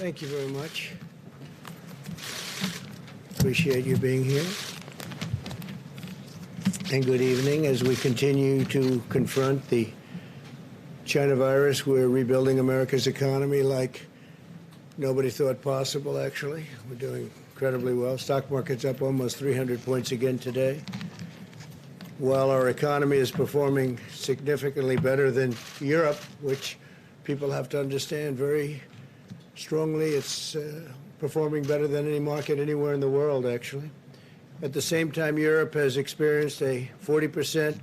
Thank you very much. Appreciate you being here. And good evening. As we continue to confront the China virus, we're rebuilding America's economy like nobody thought possible, actually. We're doing incredibly well. Stock market's up almost 300 points again today. While our economy is performing significantly better than Europe, which people have to understand very strongly, it's performing better than any market anywhere in the world, actually. At the same time, Europe has experienced a 40%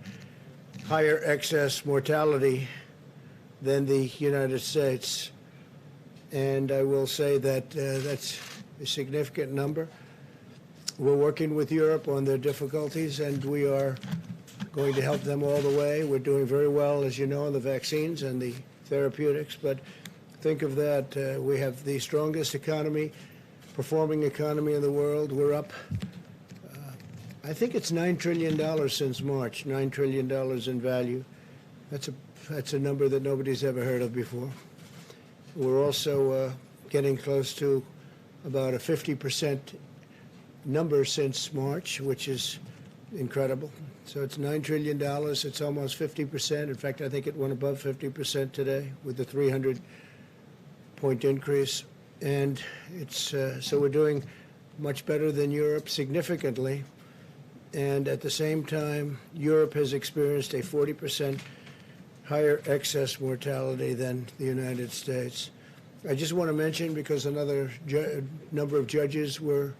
higher excess mortality than the United States. And I will say that that's a significant number. We're working with Europe on their difficulties, and we are going to help them all the way. We're doing very well, as you know, in the vaccines and the therapeutics. But think of that. We have the strongest economy, performing economy in the world. We're up, I think it's $9 trillion since March, $9 trillion in value. That's a number that nobody's ever heard of before. We're also getting close to about a 50% number since March, which is incredible. So it's $9 trillion. It's almost 50%. In fact, I think it went above 50% today with the 300-point increase. And it's so we're doing much better than Europe, significantly. And at the same time, Europe has experienced a 40% higher excess mortality than the United States. I just want to mention, because another number of judges were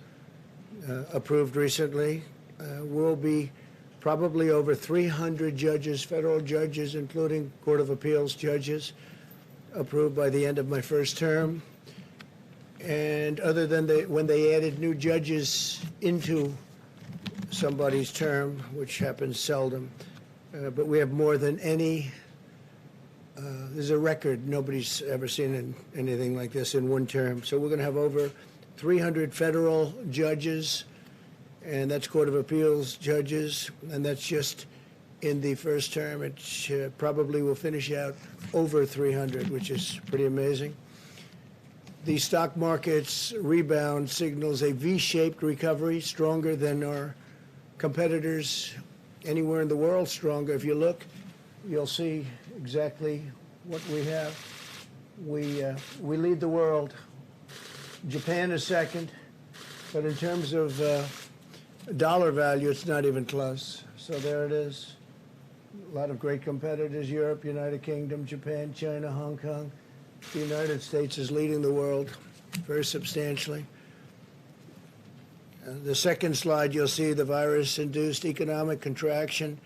approved recently, will be probably over 300 judges, federal judges, including Court of Appeals judges, approved by the end of my first term. And other than when they added new judges into somebody's term, which happens seldom, but we have more than any. There's a record. Nobody's ever seen anything like this in one term. So we're going to have over 300 federal judges, and that's Court of Appeals judges, and that's just in the first term. It probably will finish out over 300, which is pretty amazing. The stock market's rebound signals a V-shaped recovery, stronger than our competitors anywhere in the world, stronger. If you look, you'll see exactly what we have. We lead the world. Japan is second, but in terms of dollar value, it's not even close. So there it is. A lot of great competitors: Europe, United Kingdom, Japan, China, Hong Kong. The United States is leading the world very substantially. The second slide, you'll see the virus-induced economic contraction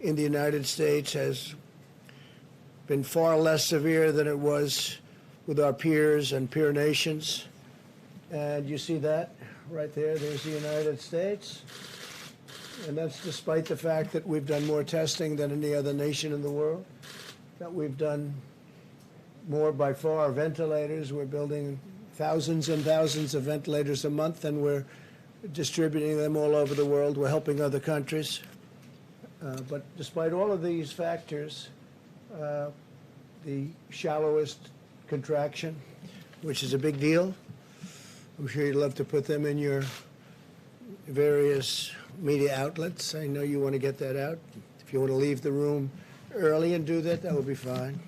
in the United States has been far less severe than it was with our peers and peer nations. And you see that right there. There's the United States. And that's despite the fact that we've done more testing than any other nation in the world, that we've done more by far ventilators. We're building thousands and thousands of ventilators a month, and we're distributing them all over the world. We're helping other countries. But despite all of these factors, the shallowest contraction, which is a big deal. I'm sure you'd love to put them in your various media outlets. I know you want to get that out. If you want to leave the room early and do that, that would be fine.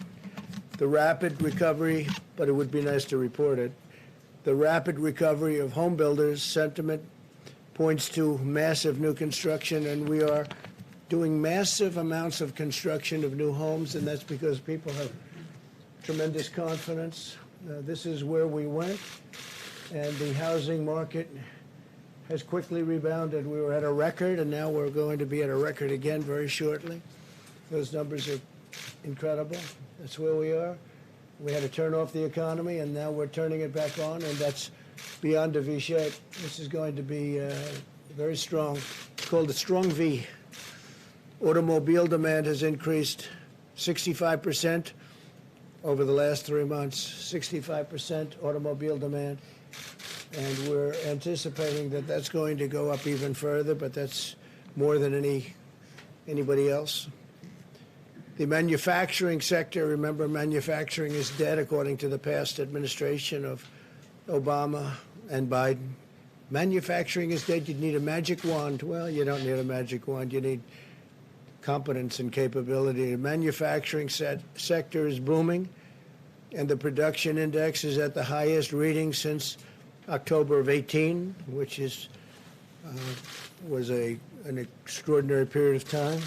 The rapid recovery, but it would be nice to report it, the rapid recovery of home builders' sentiment points to massive new construction, and we are doing massive amounts of construction of new homes, and that's because people have tremendous confidence. This is where we went, and the housing market has quickly rebounded. We were at a record, and now we're going to be at a record again very shortly. Those numbers are incredible. That's where we are. We had to turn off the economy, and now we're turning it back on, and that's beyond a V shape. This is going to be very strong. It's called a strong V. Automobile demand has increased 65% over the last 3 months, 65% automobile demand. And we're anticipating that that's going to go up even further, but that's more than anybody else. The manufacturing sector, remember, manufacturing is dead according to the past administration of Obama and Biden. Manufacturing is dead. You need a magic wand. Well, you don't need a magic wand. You need competence and capability. The manufacturing sector is booming, and the production index is at the highest reading since October of 18, which was an extraordinary period of time.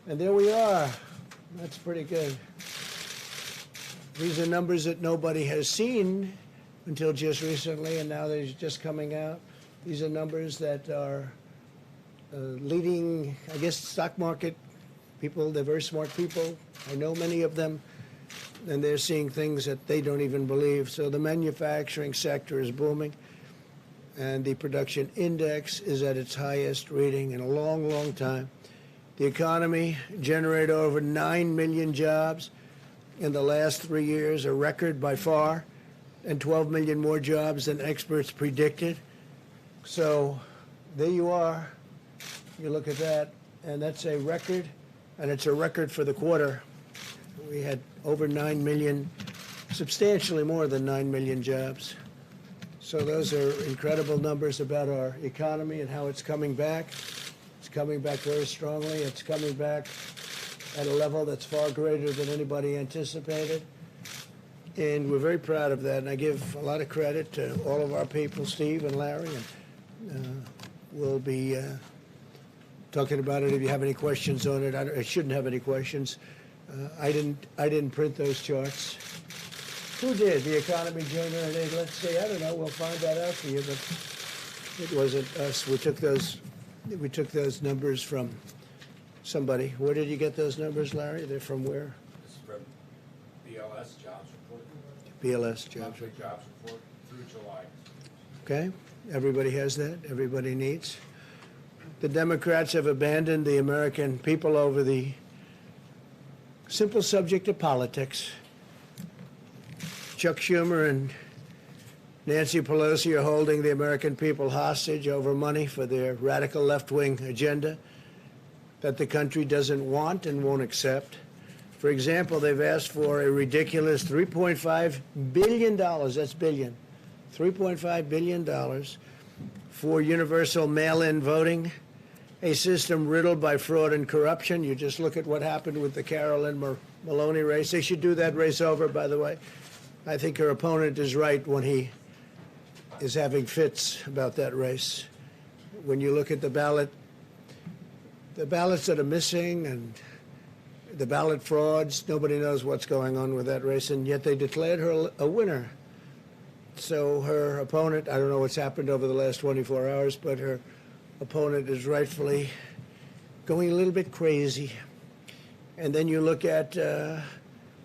And there we are. That's pretty good. These are numbers that nobody has seen until just recently, and now they're just coming out. These are numbers that are leading, I guess, stock market people. They're very smart people. I know many of them, and they're seeing things that they don't even believe. So the manufacturing sector is booming, and the production index is at its highest reading in a long, long time. The economy generated over 9 million jobs in the last 3 years, a record by far, and 12 million more jobs than experts predicted. So there you are. You look at that, and that's a record, and it's a record for the quarter. We had over 9 million, substantially more than 9 million jobs. So those are incredible numbers about our economy and how it's coming back. It's coming back very strongly. It's coming back at a level that's far greater than anybody anticipated. And we're very proud of that. And I give a lot of credit to all of our people, Steve and Larry. And we'll be talking about it if you have any questions on it. I shouldn't have any questions. I didn't print those charts. Who did? The economy generated, let's say, I don't know, we'll find that out for you, but it wasn't us. We took those numbers from somebody. Where did you get those numbers, Larry? They're from where? This is from BLS Jobs Report. BLS Jobs Monthly Jobs Report through July. Okay. Everybody has that. Everybody needs. The Democrats have abandoned the American people over the simple subject of politics. Chuck Schumer and Nancy Pelosi are holding the American people hostage over money for their radical left-wing agenda that the country doesn't want and won't accept. For example, they've asked for a ridiculous $3.5 billion, that's billion, $3.5 billion for universal mail-in voting, a system riddled by fraud and corruption. You just look at what happened with the Carolyn Maloney race. They should do that race over, by the way. I think her opponent is right when he is having fits about that race. When you look at the ballots that are missing and the ballot frauds, nobody knows what's going on with that race, and yet they declared her a winner. So her opponent, I don't know what's happened over the last 24 hours, but her opponent is rightfully going a little bit crazy. And then you look at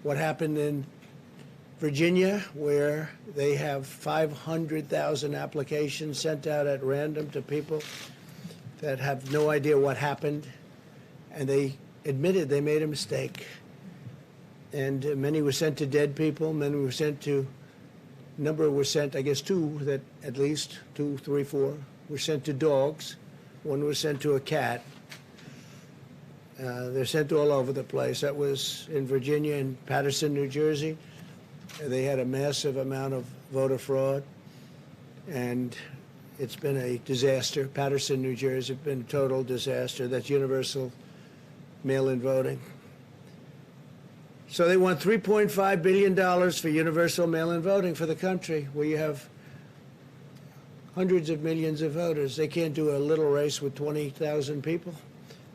what happened in Virginia, where they have 500,000 applications sent out at random to people that have no idea what happened, and they admitted they made a mistake. And many were sent to dead people, many were sent to, number were sent, I guess two, that at least, 2, 3, 4, were sent to dogs. One was sent to a cat. They're sent all over the place. That was in Virginia and Paterson, New Jersey. They had a massive amount of voter fraud, and it's been a disaster. Paterson, New Jersey, has been a total disaster. That's universal mail-in voting. So they want $3.5 billion for universal mail-in voting for the country, where you have hundreds of millions of voters. They can't do a little race with 20,000 people.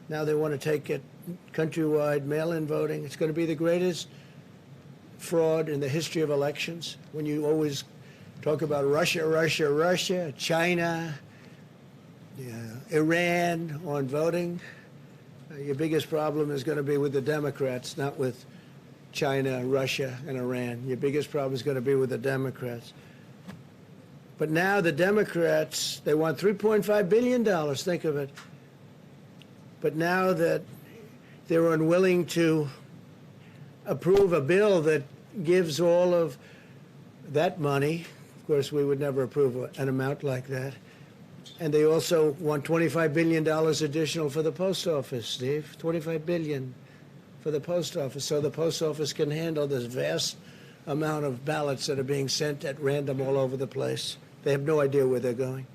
Now they want to take it countrywide mail-in voting. It's going to be the greatest fraud in the history of elections. When you always talk about Russia, China, Iran on voting, your biggest problem is going to be with the Democrats, not with China, Russia, and Iran. Your biggest problem is going to be with the Democrats. But now the Democrats, they want $3.5 billion, think of it. But now that they're unwilling to approve a bill that gives all of that money, of course, we would never approve an amount like that. And they also want $25 billion additional for the post office, Steve. $25 billion for the post office, so the post office can handle this vast amount of ballots that are being sent at random all over the place. They have no idea where they're going.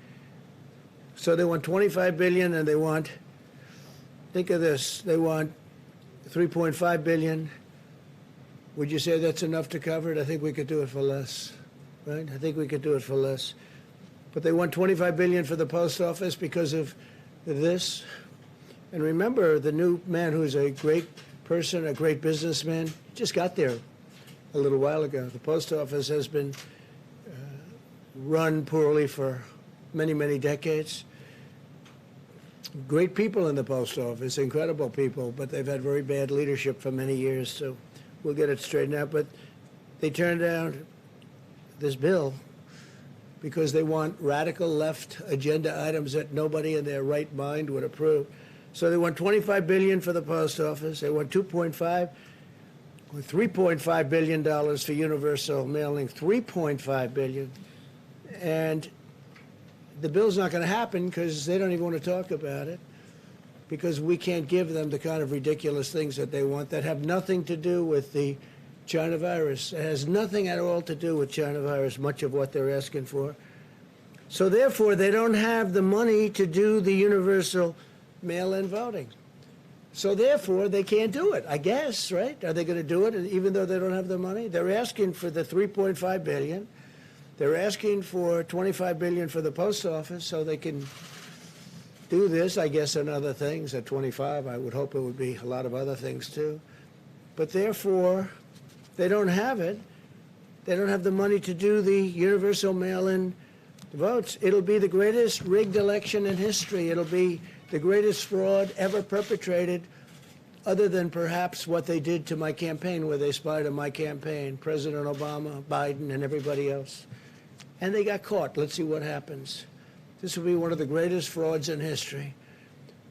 So they want 25 billion, and they want, think of this, they want 3.5 billion. Would you say that's enough to cover it? I think we could do it for less, right? I think we could do it for less. But they want 25 billion for the post office because of this. And remember, the new man who's a great person, a great businessman, just got there a little while ago. The post office has been run poorly for many, many decades. Great people in the post office, incredible people, but they've had very bad leadership for many years, so we'll get it straightened out. But they turned down this bill because they want radical left agenda items that nobody in their right mind would approve. So they want 25 billion for the post office. They want 2.5 or 3.5 billion dollars for universal mailing. 3.5 billion, and the bill's not going to happen because they don't even want to talk about it, because we can't give them the kind of ridiculous things that they want that have nothing to do with the China virus. It has nothing at all to do with China virus, much of what they're asking for. So therefore, they don't have the money to do the universal mail-in voting. So therefore, they can't do it, I guess, right? Are they going to do it even though they don't have the money? They're asking for the 3.5 billion. They're asking for 25 billion for the post office so they can do this, I guess, and other things. At 25, I would hope it would be a lot of other things too. But therefore, they don't have it. They don't have the money to do the universal mail-in votes. It'll be the greatest rigged election in history. It'll be the greatest fraud ever perpetrated, other than perhaps what they did to my campaign, where they spied on my campaign, President Obama, Biden, and everybody else. And they got caught. Let's see what happens. This will be one of the greatest frauds in history.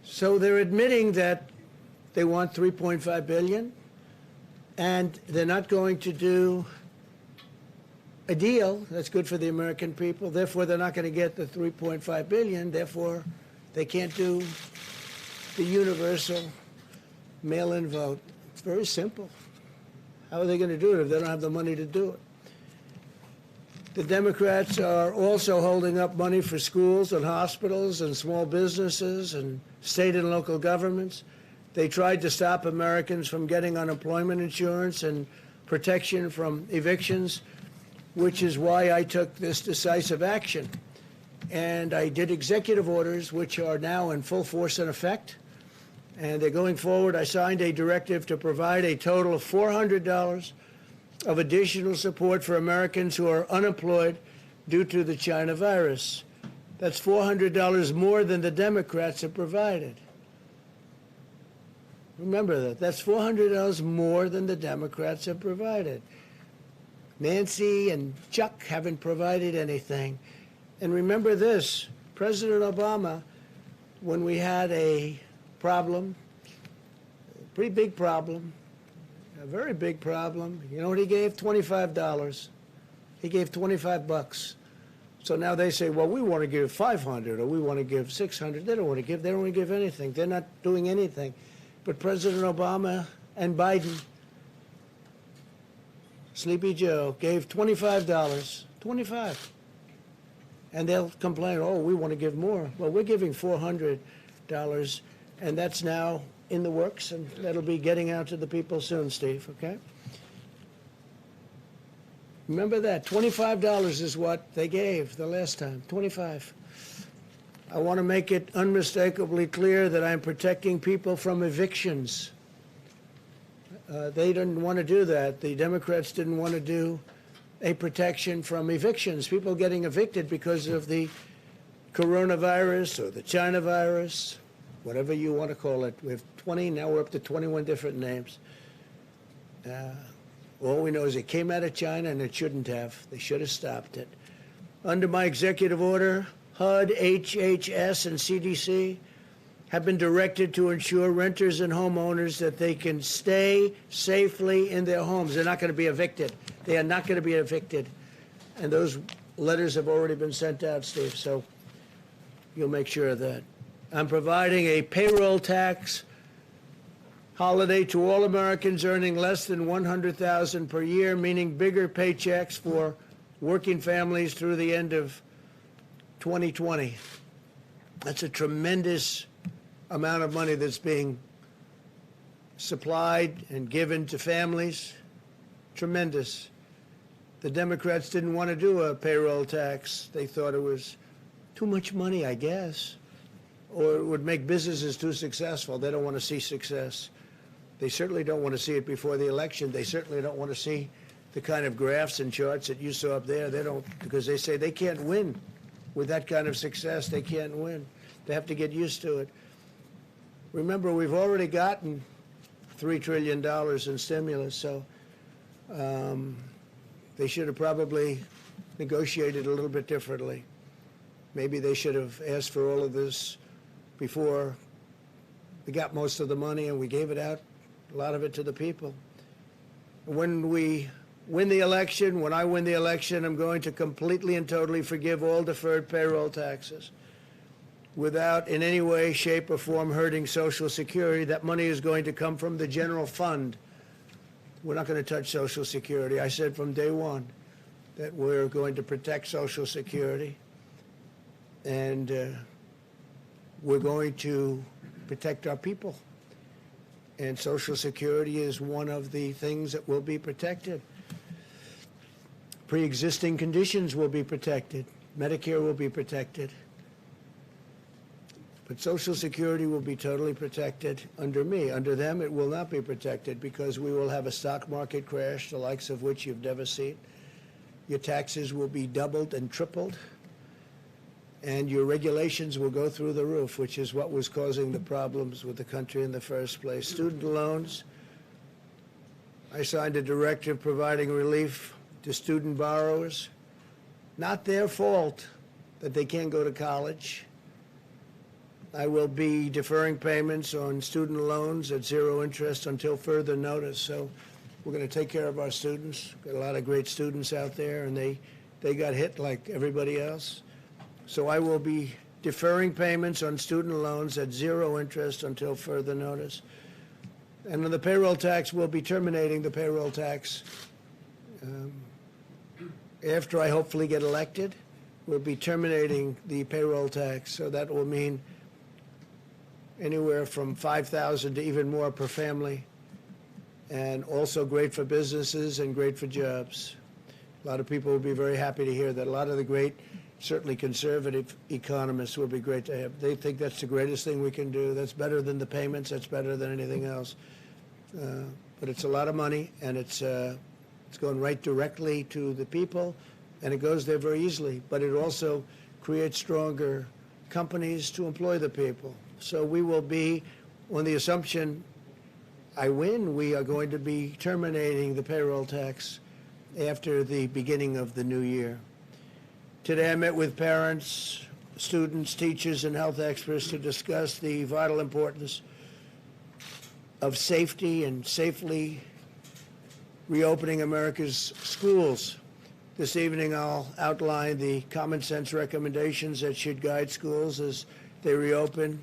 So they're admitting that they want 3.5 billion, and they're not going to do a deal that's good for the American people. Therefore, they're not going to get the 3.5 billion. Therefore, they can't do the universal mail-in vote. It's very simple. How are they going to do it if they don't have the money to do it? The Democrats are also holding up money for schools and hospitals and small businesses and state and local governments. They tried to stop Americans from getting unemployment insurance and protection from evictions, which is why I took this decisive action. And I did executive orders, which are now in full force and effect. And they're going forward. I signed a directive to provide a total of $400 of additional support for Americans who are unemployed due to the China virus. That's $400 more than the Democrats have provided. Remember that. That's $400 more than the Democrats have provided. Nancy and Chuck haven't provided anything. And remember this, President Obama, when we had a problem, a pretty big problem, a very big problem, you know what he gave? $25. He gave 25 bucks. So now they say, well, we want to give 500 or we want to give 600. They don't want to give. They don't want to give anything. They're not doing anything. But President Obama and Biden, Sleepy Joe, gave $25. 25. And they'll complain, oh, we want to give more. Well, we're giving $400, and that's now in the works, and that'll be getting out to the people soon, Steve, okay? Remember that. $25 is what they gave the last time. 25. I want to make it unmistakably clear that I'm protecting people from evictions. They didn't want to do that. The Democrats didn't want to do a protection from evictions, people getting evicted because of the coronavirus or the China virus, whatever you want to call it. We have 20, now we're up to 21 different names. All we know is it came out of China and it shouldn't have. They should have stopped it. Under my executive order, HUD, HHS, and CDC have been directed to ensure renters and homeowners that they can stay safely in their homes. They're not going to be evicted. They are not going to be evicted. And those letters have already been sent out, Steve, so you'll make sure of that. I'm providing a payroll tax holiday to all Americans earning less than $100,000 per year, meaning bigger paychecks for working families through the end of 2020. That's a tremendous amount of money that's being supplied and given to families. Tremendous. The Democrats didn't want to do a payroll tax. They thought it was too much money, I guess, or it would make businesses too successful. They don't want to see success. They certainly don't want to see it before the election. They certainly don't want to see the kind of graphs and charts that you saw up there. They don't, because they say they can't win with that kind of success. They can't win. They have to get used to it. Remember, we've already gotten $3 trillion in stimulus, so they should have probably negotiated a little bit differently. Maybe they should have asked for all of this before we got most of the money and we gave it out, a lot of it to the people. When we win the election, when I win the election, I'm going to completely and totally forgive all deferred payroll taxes without in any way, shape, or form hurting Social Security. That money is going to come from the general fund. We're not going to touch Social Security. I said from day one that we're going to protect Social Security, and we're going to protect our people. And Social Security is one of the things that will be protected. Pre-existing conditions will be protected. Medicare will be protected. But Social Security will be totally protected under me. Under them, it will not be protected because we will have a stock market crash, the likes of which you've never seen. Your taxes will be doubled and tripled, and your regulations will go through the roof, which is what was causing the problems with the country in the first place. Student loans, I signed a directive providing relief to student borrowers. Not their fault that they can't go to college. I will be deferring payments on student loans at zero interest until further notice. So we're going to take care of our students. Got a lot of great students out there, and they got hit like everybody else. So I will be deferring payments on student loans at zero interest until further notice. And on the payroll tax, we'll be terminating the payroll tax after I hopefully get elected. We'll be terminating the payroll tax, so that will mean anywhere from $5,000 to even more per family, and also great for businesses and great for jobs. A lot of people will be very happy to hear that. A lot of the great, certainly conservative economists will be great to have. They think that's the greatest thing we can do. That's better than the payments. That's better than anything else. But it's a lot of money, and it's going right directly to the people, and it goes there very easily. But it also creates stronger companies to employ the people. So we will be, on the assumption I win, we are going to be terminating the payroll tax after the beginning of the new year. Today I met with parents, students, teachers, and health experts to discuss the vital importance of safety and safely reopening America's schools. This evening I'll outline the common sense recommendations that should guide schools as they reopen.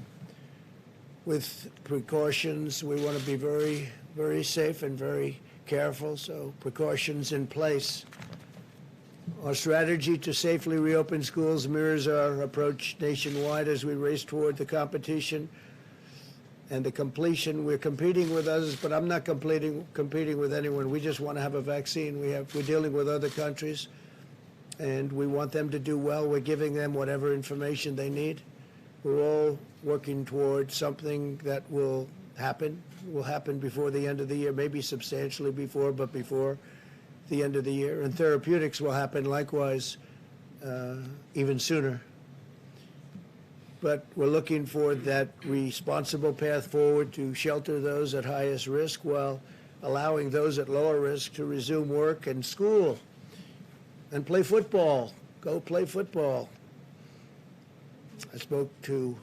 With precautions, we want to be very, very safe and very careful, so precautions in place. Our strategy to safely reopen schools mirrors our approach nationwide as we race toward the competition and the completion. We're competing with others, but I'm not competing with anyone. We just want to have a vaccine. We're dealing with other countries, and we want them to do well. We're giving them whatever information they need. We're all working toward something that will happen before the end of the year, maybe substantially before, but before the end of the year. And therapeutics will happen likewise even sooner. But we're looking for that responsible path forward to shelter those at highest risk while allowing those at lower risk to resume work and school and play football. Go play football. I spoke to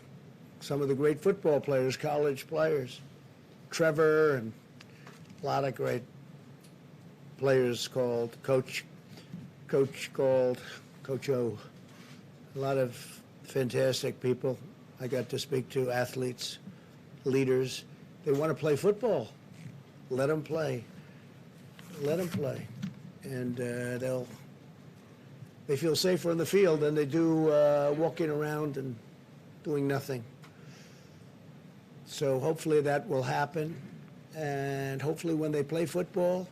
some of the great football players, college players, Trevor, and a lot of great players called Coach O. A lot of fantastic people I got to speak to, athletes, leaders, They want to play football. Let them play. Let them play. And they feel safer on the field than they do walking around and doing nothing. So hopefully that will happen. And hopefully when they play football,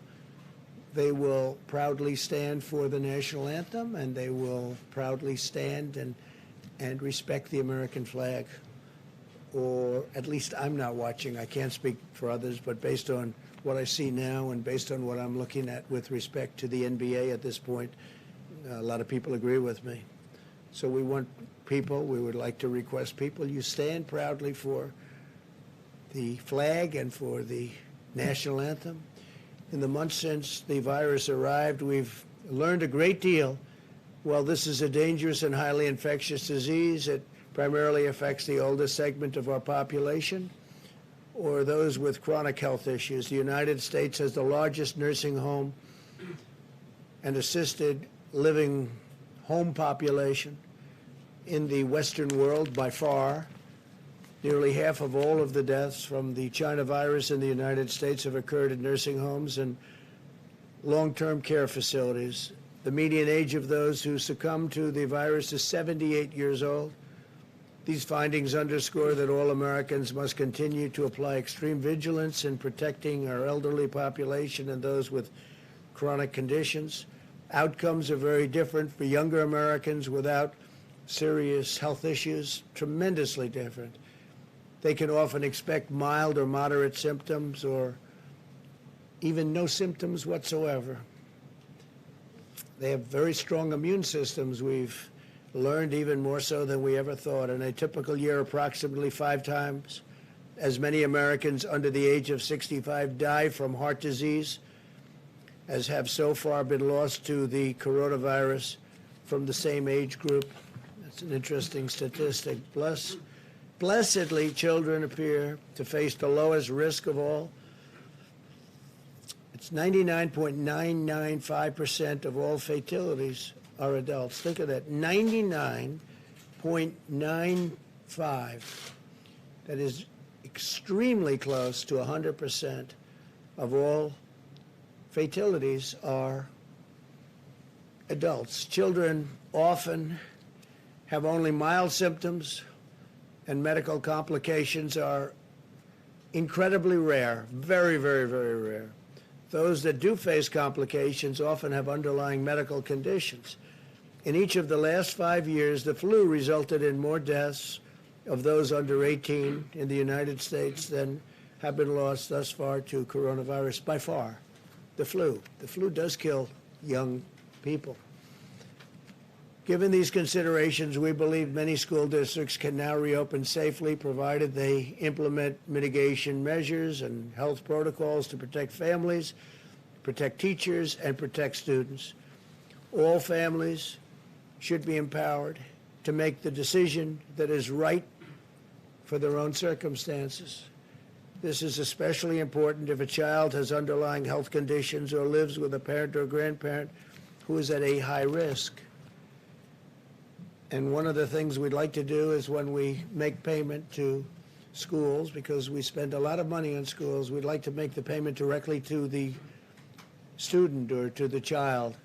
they will proudly stand for the national anthem, and they will proudly stand and respect the American flag. Or at least I'm not watching. I can't speak for others, but based on what I see now and based on what I'm looking at with respect to the NBA at this point, a lot of people agree with me. So we want people, we would like to request people, you stand proudly for the flag and for the national anthem. In the months since the virus arrived, we've learned a great deal. While this is a dangerous and highly infectious disease, it primarily affects the oldest segment of our population or those with chronic health issues. The United States has the largest nursing home and assisted living home population in the Western world by far. Nearly half of all of the deaths from the China virus in the United States have occurred in nursing homes and long-term care facilities. The median age of those who succumbed to the virus is 78 years old. These findings underscore that all Americans must continue to apply extreme vigilance in protecting our elderly population and those with chronic conditions. Outcomes are very different for younger Americans without serious health issues, tremendously different. They can often expect mild or moderate symptoms or even no symptoms whatsoever. They have very strong immune systems. We've learned even more so than we ever thought. In a typical year, approximately 5 times as many Americans under the age of 65 die from heart disease as have so far been lost to the coronavirus from the same age group. That's an interesting statistic. Blessedly, children appear to face the lowest risk of all. It's 99.995% of all fatalities are adults. Think of that, 99.95. That is extremely close to 100% of all fatalities are adults. Children often have only mild symptoms, and medical complications are incredibly rare, very, very, very rare. Those that do face complications often have underlying medical conditions. In each of the last 5 years, the flu resulted in more deaths of those under 18 in the United States than have been lost thus far to coronavirus by far. The flu. The flu does kill young people. Given these considerations, we believe many school districts can now reopen safely, provided they implement mitigation measures and health protocols to protect families, protect teachers, and protect students. All families should be empowered to make the decision that is right for their own circumstances. This is especially important if a child has underlying health conditions or lives with a parent or grandparent who is at a high risk. And one of the things we'd like to do is when we make payment to schools, because we spend a lot of money on schools, we'd like to make the payment directly to the student or to the child.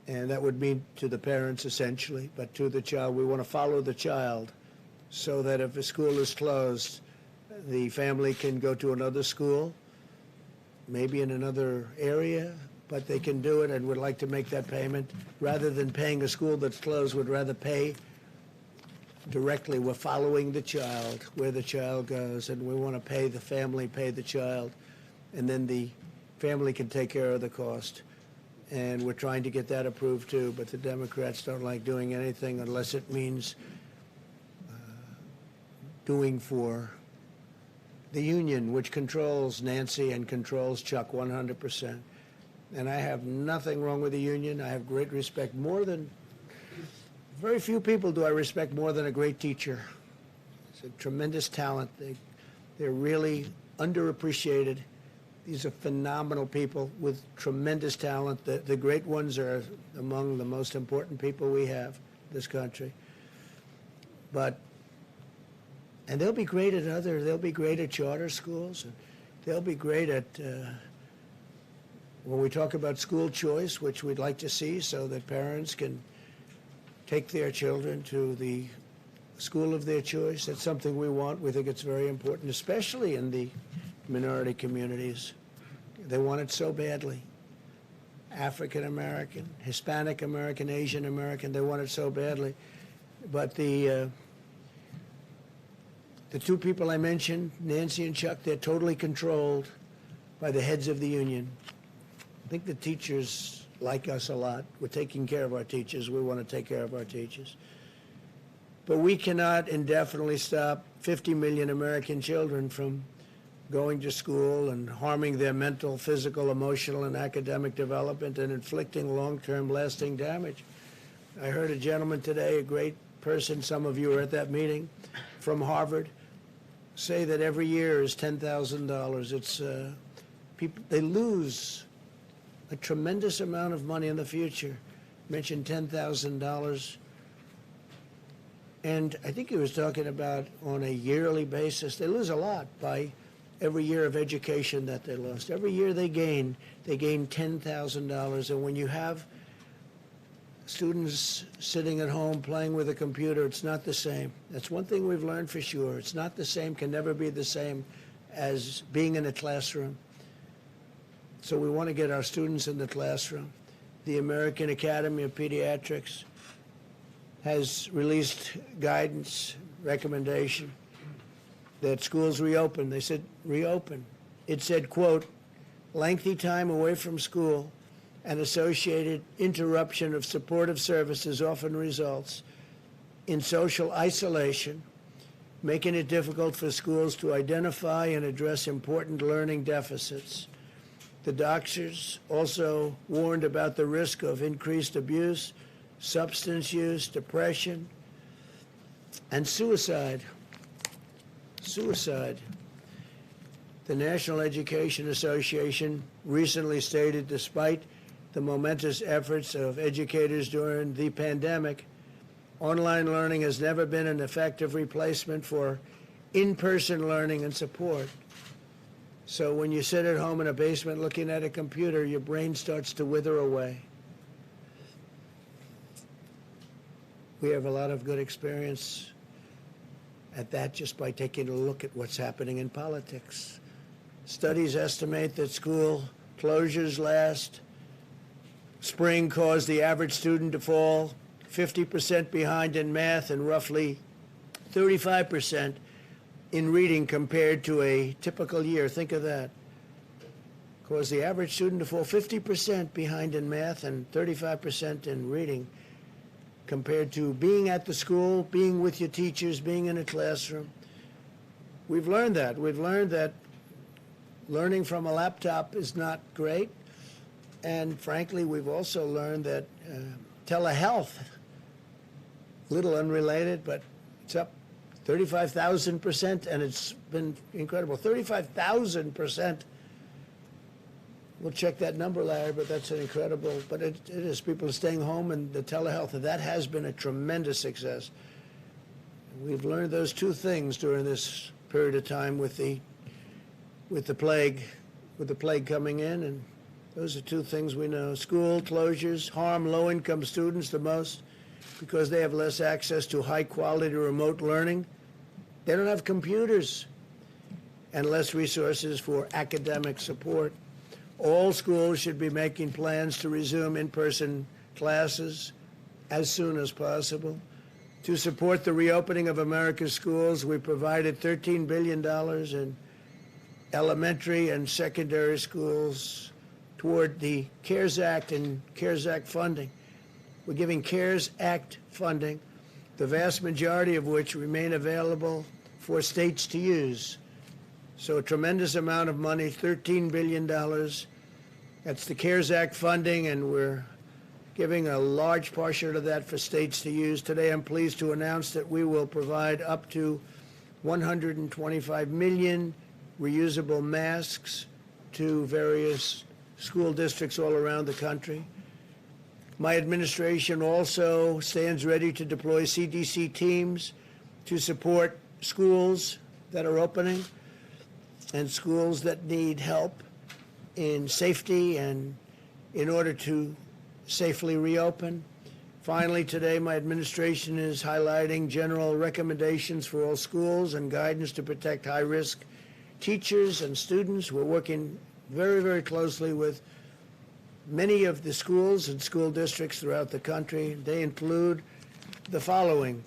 And that would mean to the parents essentially, but to the child. We want to follow the child so that if a school is closed, the family can go to another school, maybe in another area, but they can do it, and would like to make that payment. Rather than paying a school that's closed, would rather pay directly. We're following the child, where the child goes, and we want to pay the family, pay the child, and then the family can take care of the cost. And we're trying to get that approved too, but the Democrats don't like doing anything unless it means doing for the union, which controls Nancy and controls Chuck 100%. And I have nothing wrong with the union. I have great respect, more than, very few people do I respect more than a great teacher. It's a tremendous talent. They're really underappreciated. These are phenomenal people with tremendous talent. The great ones are among the most important people we have in this country. But And they'll be great at they'll be great at charter schools, and they'll be great at, when we talk about school choice, which we'd like to see so that parents can take their children to the school of their choice. That's something we want. We think it's very important, especially in the minority communities. They want it so badly. African American, Hispanic American, Asian American, they want it so badly. But the two people I mentioned, Nancy and Chuck, they're totally controlled by the heads of the union. I think the teachers like us a lot. We're taking care of our teachers. We want to take care of our teachers. But we cannot indefinitely stop 50 million American children from going to school and harming their mental, physical, emotional, and academic development and inflicting long-term lasting damage. I heard a gentleman today, a great person, some of you were at that meeting, from Harvard, say that every year is $10,000. It's people, they lose a tremendous amount of money in the future. Mentioned $10,000. And I think he was talking about on a yearly basis. They lose a lot by every year of education that they lost. Every year they gain $10,000. And when you have students sitting at home playing with a computer, it's not the same. That's one thing we've learned for sure. It's not the same, can never be the same as being in a classroom. So we want to get our students in the classroom. The American Academy of Pediatrics has released guidance, recommendation, that schools reopen. They said reopen. It said, quote, lengthy time away from school and associated interruption of supportive services often results in social isolation, making it difficult for schools to identify and address important learning deficits. The doctors also warned about the risk of increased abuse, substance use, depression, and suicide. Suicide. The National Education Association recently stated, despite the momentous efforts of educators during the pandemic, online learning has never been an effective replacement for in-person learning and support. So when you sit at home in a basement looking at a computer, your brain starts to wither away. We have a lot of good experience at that just by taking a look at what's happening in politics. Studies estimate that school closures last spring caused the average student to fall 50% behind in math and roughly 35% in reading compared to a typical year. Think of that. Caused the average student to fall 50% behind in math and 35% in reading compared to being at the school, being with your teachers, being in a classroom. We've learned that. We've learned that learning from a laptop is not great. And frankly, we've also learned that telehealth, little unrelated, but it's up 35,000%, and it's been incredible. 35,000%. We'll check that number, Larry, but that's an incredible, but it is. People are staying home, and the telehealth, and that has been a tremendous success. We've learned those two things during this period of time with the plague coming in, and those are two things we know. School closures harm low-income students the most because they have less access to high-quality remote learning. They don't have computers and less resources for academic support. All schools should be making plans to resume in-person classes as soon as possible. To support the reopening of America's schools, we provided $13 billion in elementary and secondary schools toward the CARES Act and CARES Act funding. We're giving CARES Act funding, the vast majority of which remain available for states to use. So a tremendous amount of money, $13 billion. That's the CARES Act funding, and we're giving a large portion of that for states to use. Today I'm pleased to announce that we will provide up to 125 million reusable masks to various school districts all around the country. My administration also stands ready to deploy CDC teams to support schools that are opening and schools that need help in safety and in order to safely reopen. Finally, today, my administration is highlighting general recommendations for all schools and guidance to protect high-risk teachers and students. We're working very, very closely with many of the schools and school districts throughout the country. They include the following: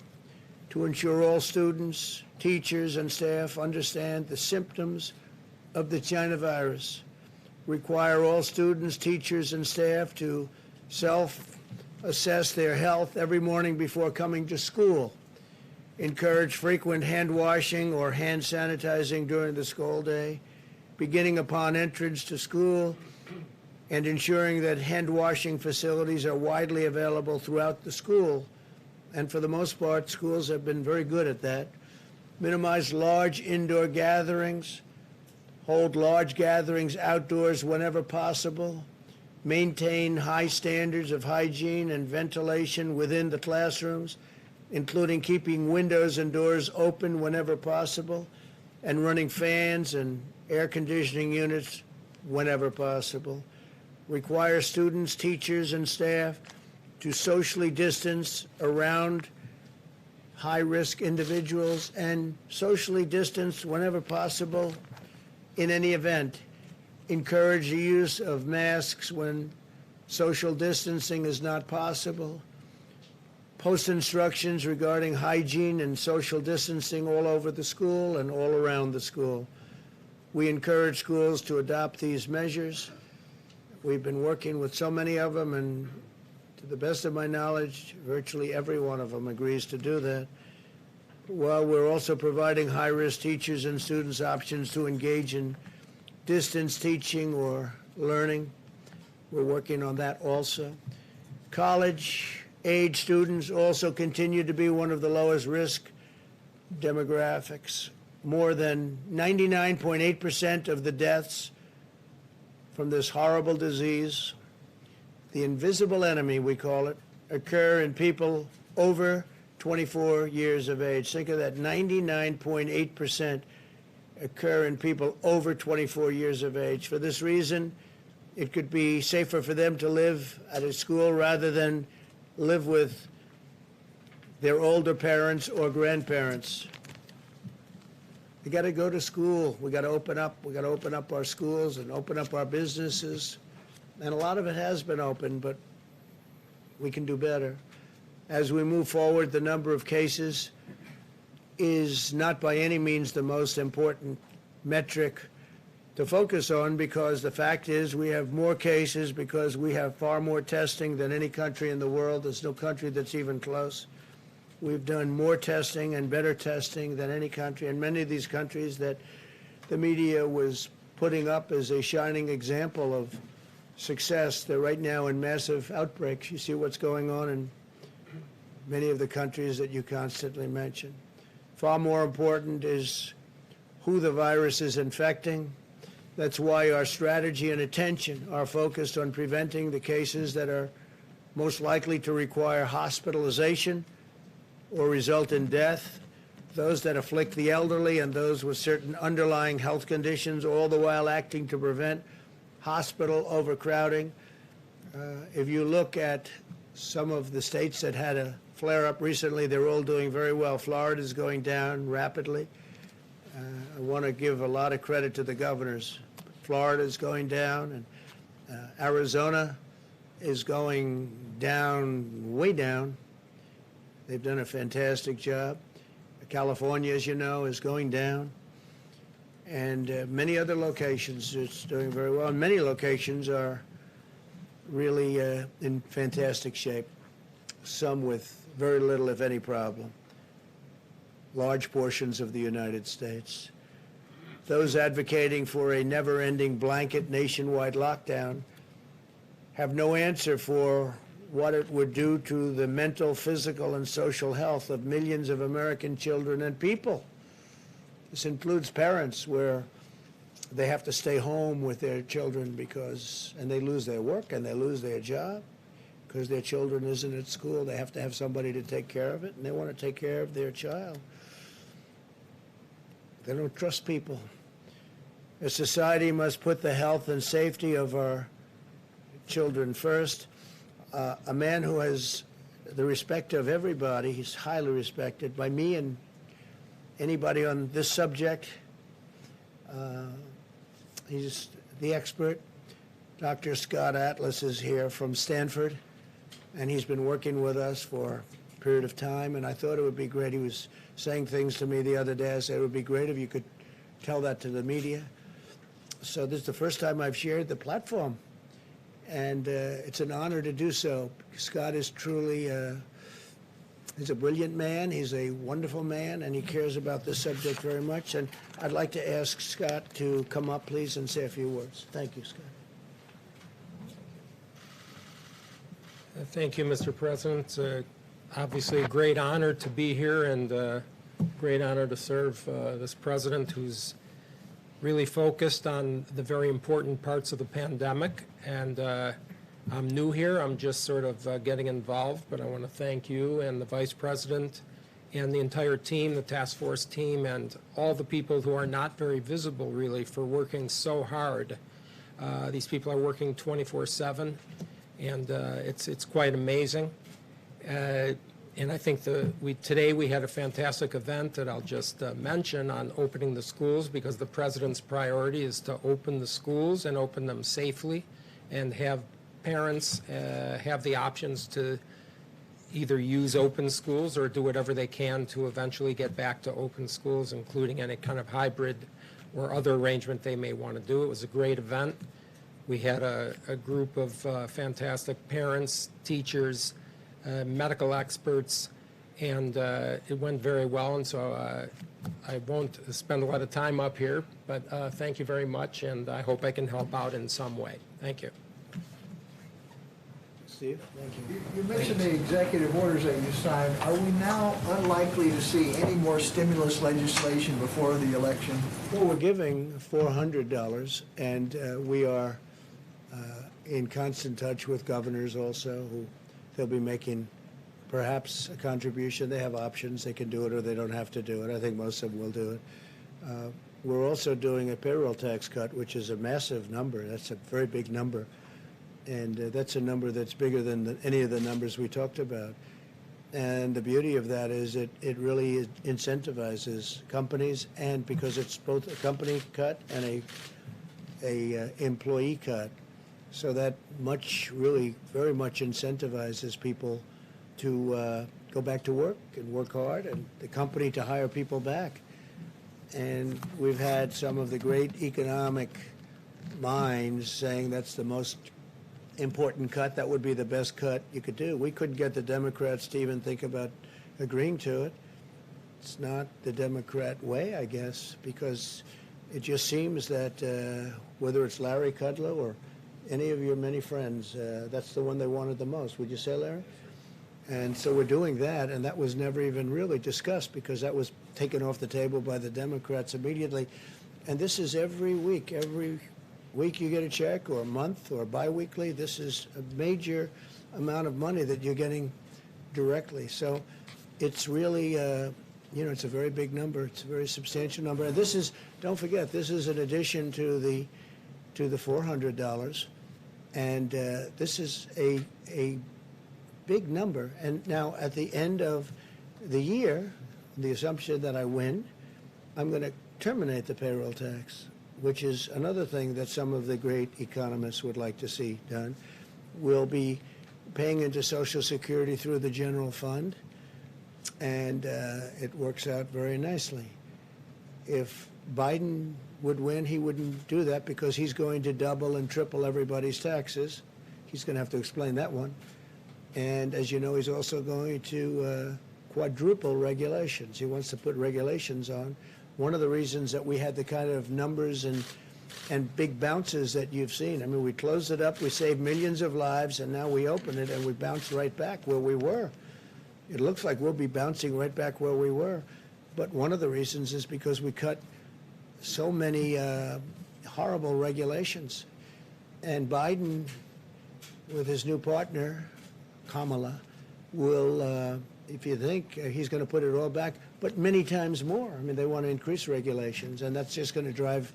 to ensure all students, teachers, and staff understand the symptoms of the China virus. Require all students, teachers, and staff to self-assess their health every morning before coming to school. Encourage frequent hand washing or hand sanitizing during the school day, beginning upon entrance to school, and ensuring that hand washing facilities are widely available throughout the school. And for the most part, schools have been very good at that. Minimize large indoor gatherings. Hold large gatherings outdoors whenever possible. Maintain high standards of hygiene and ventilation within the classrooms, including keeping windows and doors open whenever possible, and running fans and air conditioning units whenever possible. Require students, teachers, and staff to socially distance around high-risk individuals and socially distance whenever possible in any event. Encourage the use of masks when social distancing is not possible. Post instructions regarding hygiene and social distancing all over the school and all around the school. We encourage schools to adopt these measures. We've been working with so many of them, and to the best of my knowledge, virtually every one of them agrees to do that. While we're also providing high-risk teachers and students options to engage in distance teaching or learning. We're working on that also. College-age students also continue to be one of the lowest risk demographics. More than 99.8% of the deaths from this horrible disease, the invisible enemy, we call it, occur in people over 24 years of age. Think of that, 99.8% occur in people over 24 years of age. For this reason, it could be safer for them to live at a school rather than live with their older parents or grandparents. We got to go to school. We got to open up. We got to open up our schools and open up our businesses. And a lot of it has been open, but we can do better. As we move forward, the number of cases is not by any means the most important metric to focus on, because the fact is we have more cases because we have far more testing than any country in the world. There's no country that's even close. We've done more testing and better testing than any country, and many of these countries that the media was putting up as a shining example of success, they're right now in massive outbreaks. You see what's going on in many of the countries that you constantly mention. Far more important is who the virus is infecting. That's why our strategy and attention are focused on preventing the cases that are most likely to require hospitalization or result in death, those that afflict the elderly and those with certain underlying health conditions, all the while acting to prevent hospital overcrowding. If you look at some of the states that had a flare-up recently, they're all doing very well. Florida is going down rapidly. I want to give a lot of credit to the governors. Florida is going down, and Arizona is going down, way down. They've done a fantastic job. California, as you know, is going down. And many other locations, it's doing very well. And many locations are really in fantastic shape, some with very little, if any, problem. Large portions of the United States. Those advocating for a never-ending blanket nationwide lockdown have no answer for what it would do to the mental, physical, and social health of millions of American children and people. This includes parents where they have to stay home with their children and they lose their work and they lose their job because their children isn't at school. They have to have somebody to take care of it, and they want to take care of their child. They don't trust people. A society must put the health and safety of our children first. A man who has the respect of everybody, he's highly respected by me and anybody on this subject. He's the expert. Dr. Scott Atlas is here from Stanford, and he's been working with us for a period of time, and I thought it would be great. He was saying things to me the other day. I said it would be great if you could tell that to the media. So this is the first time I've shared the platform, and it's an honor to do so. Scott is truly, he's a brilliant man, he's a wonderful man, and he cares about this subject very much. And I'd like to ask Scott to come up, please, and say a few words. Thank you, Scott. Thank you, Mr. President. It's obviously a great honor to be here and great honor to serve this president who's really focused on the very important parts of the pandemic. And I'm new here. I'm just sort of getting involved, but I want to thank you and the vice president and the entire team, the task force team, and all the people who are not very visible, really, for working so hard. These people are working 24/7. And it's quite amazing. And I think today we had a fantastic event that I'll just mention on opening the schools, because the president's priority is to open the schools and open them safely and have parents have the options to either use open schools or do whatever they can to eventually get back to open schools, including any kind of hybrid or other arrangement they may want to do. It was a great event. We had a group of fantastic parents, teachers, medical experts, and it went very well. And so I won't spend a lot of time up here, but thank you very much, and I hope I can help out in some way. Thank you. Steve, thank you. You mentioned the executive orders that you signed. Are we now unlikely to see any more stimulus legislation before the election? Well, we're giving $400, and we are in constant touch with governors also, who they'll be making perhaps a contribution. They have options. They can do it or they don't have to do it. I think most of them will do it. We're also doing a payroll tax cut, which is a massive number. That's a very big number. And that's a number that's bigger than any of the numbers we talked about. And the beauty of that is it really incentivizes companies, and because it's both a company cut and a employee cut, so that really very much incentivizes people to go back to work and work hard, and the company to hire people back. And we've had some of the great economic minds saying that's the most important cut. That would be the best cut you could do. We couldn't get the Democrats to even think about agreeing to it. It's not the Democrat way, I guess, because it just seems that whether it's Larry Kudlow or any of your many friends, that's the one they wanted the most. Would you say, Larry? And so we're doing that, and that was never even really discussed because that was taken off the table by the Democrats immediately. And this is every week. Every week you get a check, or a month, or bi-weekly. This is a major amount of money that you're getting directly. So it's really, it's a very big number. It's a very substantial number. And this is, don't forget, this is in addition to the $400. And this is a big number. And now at the end of the year, the assumption that I win, I'm going to terminate the payroll tax, which is another thing that some of the great economists would like to see done. We'll be paying into Social Security through the general fund, and it works out very nicely. If Biden would win, he wouldn't do that because he's going to double and triple everybody's taxes. He's going to have to explain that one. And as you know, he's also going to quadruple regulations. He wants to put regulations on. One of the reasons that we had the kind of numbers and big bounces that you've seen. I mean, we closed it up, we saved millions of lives, and now we open it and we bounce right back where we were. It looks like we'll be bouncing right back where we were. But one of the reasons is because we cut so many horrible regulations. And Biden, with his new partner, Kamala, will if you think he's going to put it all back, but many times more. I mean, they want to increase regulations, and that's just going to drive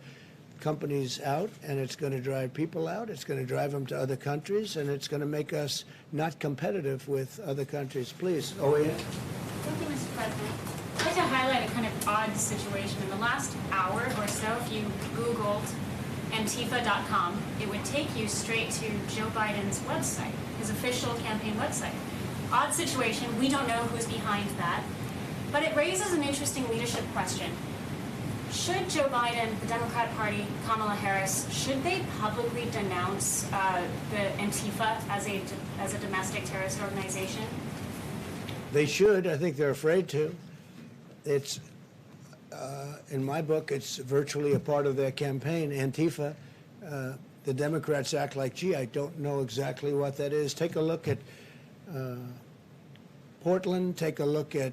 companies out, and it's going to drive people out. It's going to drive them to other countries, and it's going to make us not competitive with other countries. Please, Owen. Thank you, Mr. President. I'd like to highlight a kind of odd situation. In the last hour or so, if you Googled Antifa.com, it would take you straight to Joe Biden's website, his official campaign website. Odd situation. We don't know who's behind that. But it raises an interesting leadership question. Should Joe Biden, the Democratic Party, Kamala Harris, should they publicly denounce the Antifa as a domestic terrorist organization? They should. I think they're afraid to. It's, in my book, it's virtually a part of their campaign, Antifa. The Democrats act like, gee, I don't know exactly what that is. Take a look at Portland. Take a look at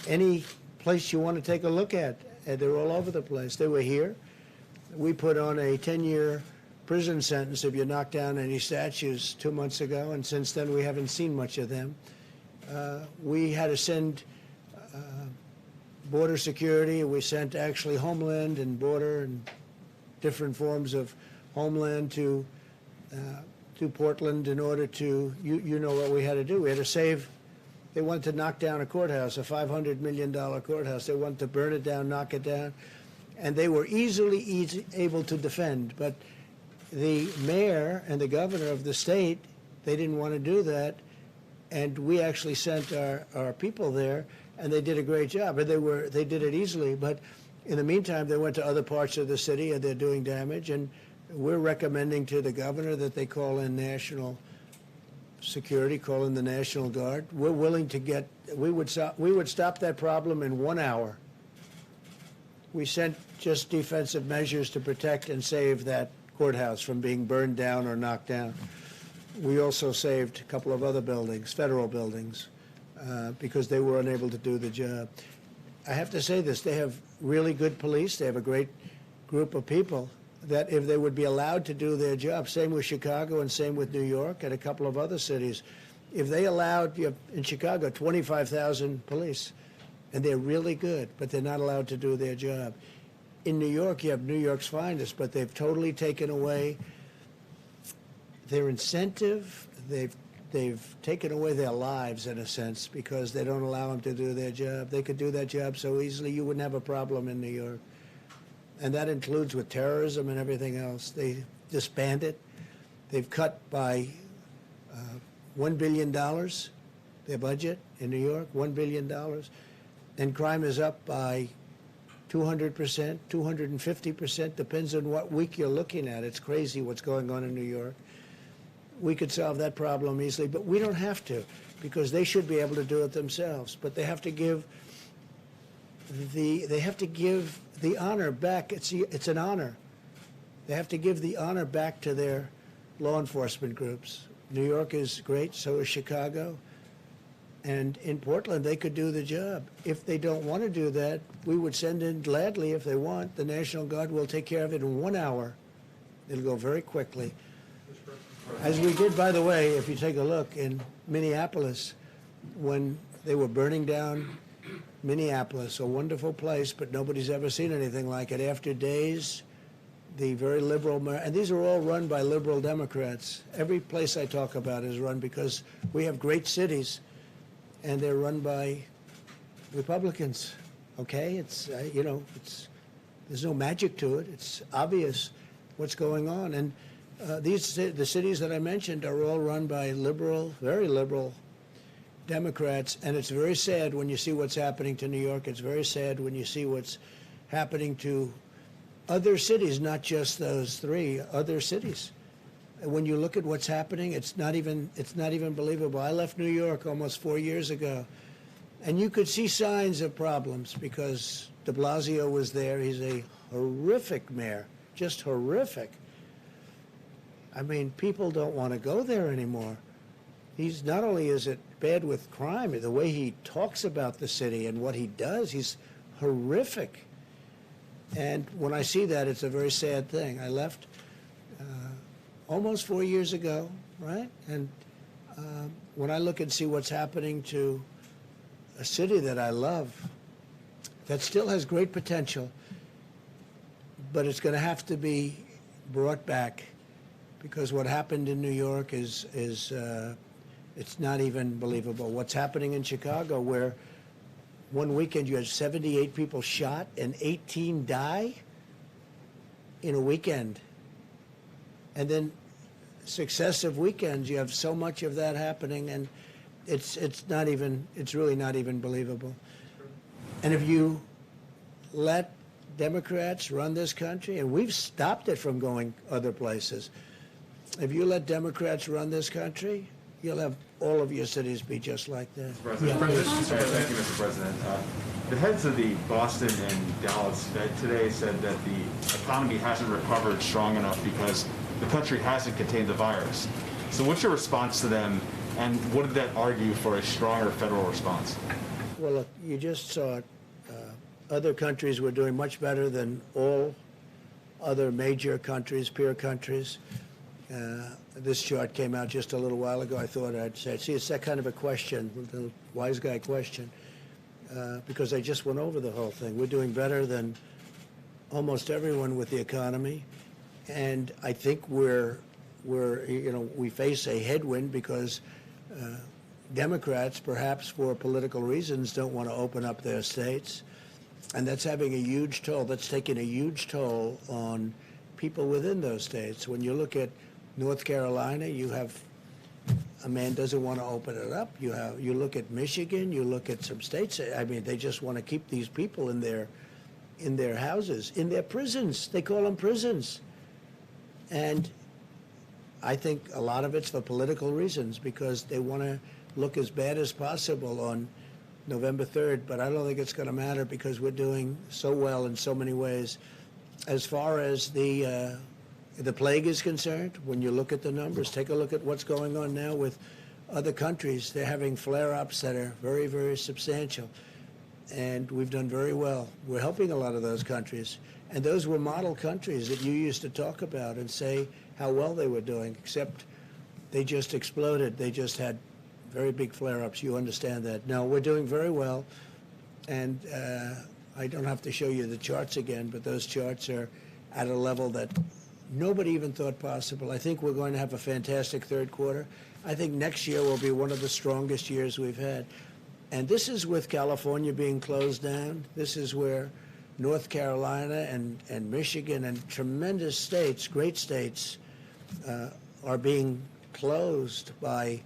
any place you want to take a look at. They're all over the place. They were here. We put on a 10-year prison sentence if you knock down any statues 2 months ago, and since then we haven't seen much of them. We had to send border security. We sent actually Homeland and border and different forms of Homeland to Portland in order to, you know what we had to do. We had to save. They wanted to knock down a courthouse, a $500 million courthouse. They wanted to burn it down, knock it down, and they were easily able to defend. But the mayor and the governor of the state, they didn't want to do that, and we actually sent our people there, and they did a great job. And they did it easily, but in the meantime, they went to other parts of the city, and they're doing damage. And we're recommending to the governor that they call in national security, call in the National Guard. We're willing to get. We would stop that problem in 1 hour. We sent just defensive measures to protect and save that courthouse from being burned down or knocked down. We also saved a couple of other buildings, federal buildings, because they were unable to do the job. I have to say this, they have really good police. They have a great group of people that if they would be allowed to do their job, same with Chicago and same with New York and a couple of other cities, if they allowed, in Chicago, 25,000 police, and they're really good, but they're not allowed to do their job. In New York, you have New York's finest, but they've totally taken away their incentive. They've taken away their lives, in a sense, because they don't allow them to do their job. They could do that job so easily, you wouldn't have a problem in New York. And that includes with terrorism and everything else. They disbanded. They've cut by $1 billion their budget in New York, $1 billion. And crime is up by 200%, 250%, depends on what week you're looking at. It's crazy what's going on in New York. We could solve that problem easily, but we don't have to, because they should be able to do it themselves. But they have to give the honor back. It's an honor. They have to give the honor back to their law enforcement groups. New York is great, so is Chicago. And in Portland, they could do the job. If they don't want to do that, we would send in gladly if they want. The National Guard will take care of it in 1 hour. It'll go very quickly. As we did, by the way, if you take a look in Minneapolis, when they were burning down Minneapolis, a wonderful place, but nobody's ever seen anything like it. After days, the very liberal, and these are all run by liberal Democrats. Every place I talk about is run because we have great cities, and they're run by Republicans. Okay, it's there's no magic to it. It's obvious what's going on, and the cities that I mentioned are all run by liberal, very liberal Democrats, and it's very sad when you see what's happening to New York. It's very sad when you see what's happening to other cities, not just those three, other cities. When you look at what's happening, it's not even believable. I left New York almost 4 years ago, and you could see signs of problems because de Blasio was there. He's a horrific mayor, just horrific. I mean, people don't want to go there anymore. He's not only is it bad with crime, the way he talks about the city and what he does, he's horrific. And when I see that, it's a very sad thing. I left almost 4 years ago, right? And when I look and see what's happening to a city that I love, that still has great potential, but it's going to have to be brought back, because what happened in New York is it's not even believable. What's happening in Chicago, where one weekend you had 78 people shot and 18 die in a weekend, and then successive weekends you have so much of that happening, and it's really not even believable. And if you let Democrats run this country, and we've stopped it from going other places, if you let Democrats run this country, you'll have all of your cities be just like that. Thank you, Mr. President. The heads of the Boston and Dallas Fed today said that the economy hasn't recovered strong enough because the country hasn't contained the virus. So what's your response to them, and what did that argue for a stronger federal response? Well, look, you just saw it. Other countries were doing much better than all other major countries, peer countries. This chart came out just a little while ago. I thought I'd say, see, it's that kind of a question, the wise guy question, because I just went over the whole thing. We're doing better than almost everyone with the economy, and I think we face a headwind because Democrats, perhaps for political reasons, don't want to open up their states, and that's having a huge toll. That's taking a huge toll on people within those states. When you look at North Carolina, you have a man doesn't want to open it up. You look at Michigan, you look at some states. I mean, they just want to keep these people in their houses, in their prisons. They call them prisons, and I think a lot of it's for political reasons, because they want to look as bad as possible on November 3rd. But I don't think it's going to matter, because we're doing so well in so many ways. As far as the plague is concerned, when you look at the numbers, take a look at what's going on now with other countries. They're having flare-ups that are very, very substantial. And we've done very well. We're helping a lot of those countries. And those were model countries that you used to talk about and say how well they were doing, except they just exploded. They just had very big flare-ups. You understand that. No, we're doing very well. And I don't have to show you the charts again, but those charts are at a level that nobody even thought possible. I think we're going to have a fantastic third quarter. I think next year will be one of the strongest years we've had. And this is with California being closed down. This is where North Carolina and Michigan and tremendous states, great states, are being closed by,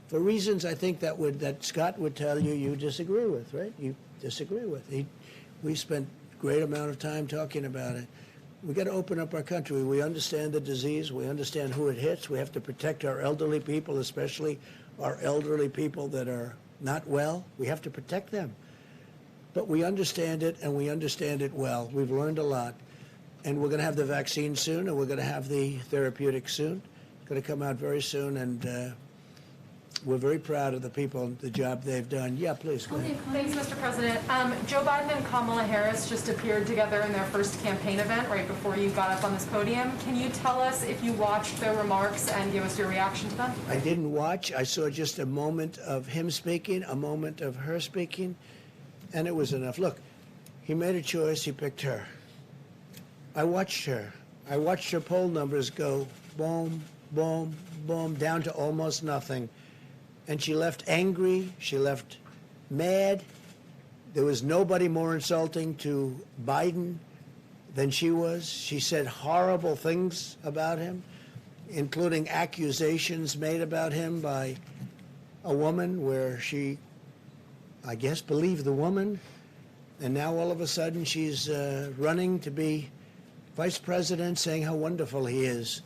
for reasons I think that Scott would tell you disagree with, right? You disagree with. We spent a great amount of time talking about it. We got to open up our country. We understand the disease. We understand who it hits. We have to protect our elderly people, especially our elderly people that are not well. We have to protect them. But we understand it, and we understand it well. We've learned a lot. And we're going to have the vaccine soon, and we're going to have the therapeutic soon. It's going to come out very soon, and we're very proud of the people, the job they've done. Yeah, please, go ahead. Thanks, Mr. President. Joe Biden and Kamala Harris just appeared together in their first campaign event right before you got up on this podium. Can you tell us if you watched their remarks and give us your reaction to them? I didn't watch. I saw just a moment of him speaking, a moment of her speaking, and it was enough. Look, he made a choice. He picked her. I watched her. I watched her poll numbers go boom, boom, boom, down to almost nothing. And she left angry, she left mad. There was nobody more insulting to Biden than she was. She said horrible things about him, including accusations made about him by a woman where she, I guess, believed the woman. And now all of a sudden she's running to be vice president, saying how wonderful he is.